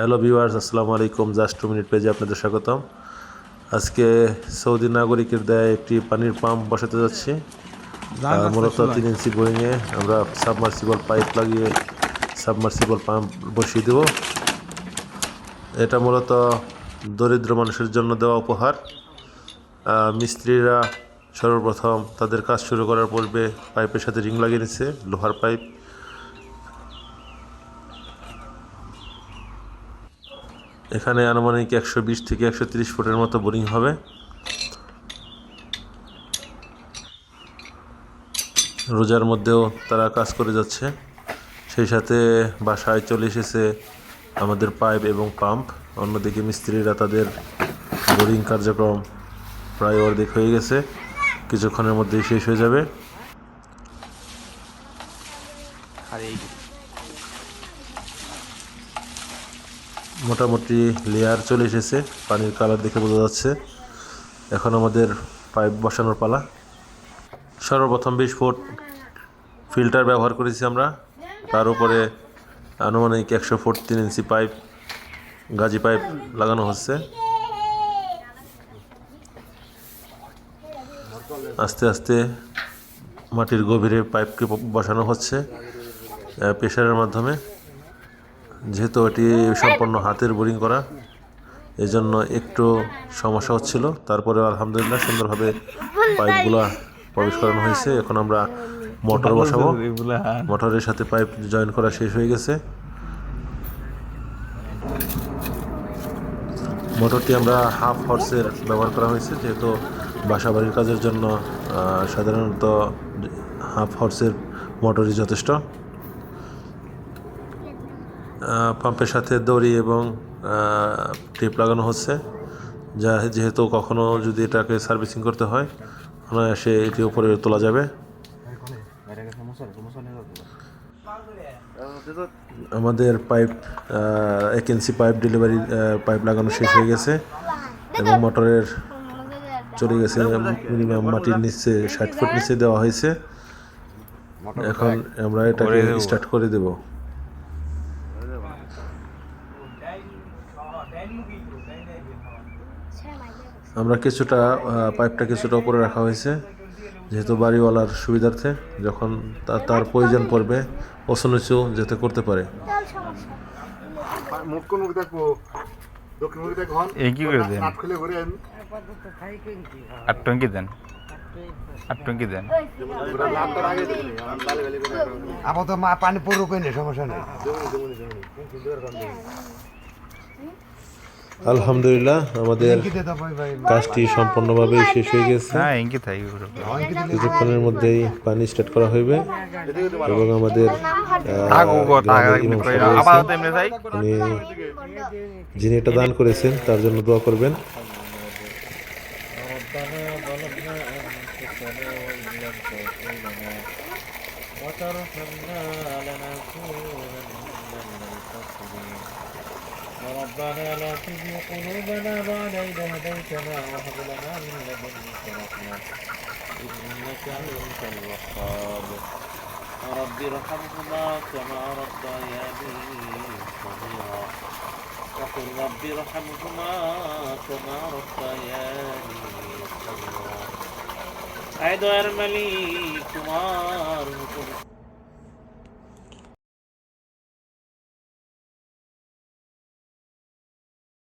Hello viewers, আসসালামু আলাইকুম। Just 2 minute পেজে আপনাদের স্বাগতম। আজকে সৌদি নাগরিকের দেয় একটি পানির পাম্প বসাতে যাচ্ছি। মূলত 3 ইঞ্চি বোরিংয়ে আমরা সাবমার্সিবল পাইপ লাগিয়ে সাবমার্সিবল পাম্প বসিয়ে দেব। এটা মূলত দরিদ্র মানুষের জন্য দেওয়া উপহার। মিস্ত্রিরা সর্বপ্রথম তাদের কাজ শুরু করার পূর্বে পাইপের সাথে রিং লাগিয়ে নিচ্ছে, লোহার পাইপ। এখানে আনুমানিক 120 থেকে 130 ফুটের মতো বোরিং হবে। রোজার মধ্যেও তারা কাজ করে যাচ্ছে, সেই সাথে বাসায় চলে এসেছে আমাদের পাইপ এবং পাম্প। অন্যদিকে মিস্ত্রিরা তাদের বোরিং কার্যক্রম প্রায় অর্ধেক হয়ে গেছে, কিছুক্ষণের মধ্যেই শেষ হয়ে যাবে। মোটামুটি লেয়ার চলে এসেছে, পানির কালার দেখে বোঝা যাচ্ছে। এখন আমাদের পাইপ বসানোর পালা। সর্বপ্রথম 20 ফুট ফিল্টার ব্যবহার করেছি আমরা, তার উপরে আনুমানিক 100 ফুট 3 ইঞ্চি পাইপ, গাজি পাইপ লাগানো হচ্ছে। আস্তে আস্তে মাটির গভীরে পাইপকে বসানো হচ্ছে প্রেসারের মাধ্যমে। যেহেতু এটি সম্পূর্ণ হাতের বোরিং করা, এজন্য একটু সমস্যা হচ্ছিল, তারপরে আলহামদুলিল্লাহ সুন্দরভাবে পাইপগুলা প্রবেশ করানো হয়েছে। এখন আমরা মোটর বসাবো। মোটরের সাথে পাইপ জয়েন করা শেষ হয়ে গেছে। মোটরটি আমরা হাফ হর্সের ব্যবহার করা হয়েছে, যেহেতু বাসা বাড়ির কাজের জন্য সাধারণত হাফ হর্সের মোটরই যথেষ্ট। পাম্পের সাথে দড়ি এবং টেপ লাগানো হচ্ছে, যা যেহেতু কখনো যদি এটাকে সার্ভিসিং করতে হয় অনায়াসে এটি উপরে তোলা যাবে। আমাদের পাইপ 1 ইঞ্চি পাইপ ডেলিভারি পাইপ লাগানো শেষ হয়ে গেছে এবং মোটরের চলে গেছে মিনিমাম মাটির নিচে 60 ফুট নিচে দেওয়া হয়েছে। এখন আমরা এটাকে স্টার্ট করে দেব। আমরা কিছুটা পাইপটা কিছুটা উপরে রাখা হয়েছে, যেহেতু বাড়িওয়ালার সুবিধার্থে যখন তার প্রয়োজন পড়বে উঁচু নিচু যাতে করতে পারে। পানি পড়ুক, সমস্যা নেই। আলহামদুলিল্লাহ আমাদের কাজটি সম্পূর্ণভাবে শেষ হয়ে গেছে। কিছুক্ষণের মধ্যেই পানি স্টার্ট করা হইবে এবং আমাদের যিনি এটা দান করেছেন তার জন্য দোয়া করবেন। ربنا لا تزغ قلوبنا بعد إذ هديتنا وهب لنا من لدنك رحمة إنك أنت الوهاب رب ارحمهما كما ربياني صغيرا وقل رب ارحمهما كما ربياني صغيرا। ऐ दयार मालिक तुम्हार हुक्म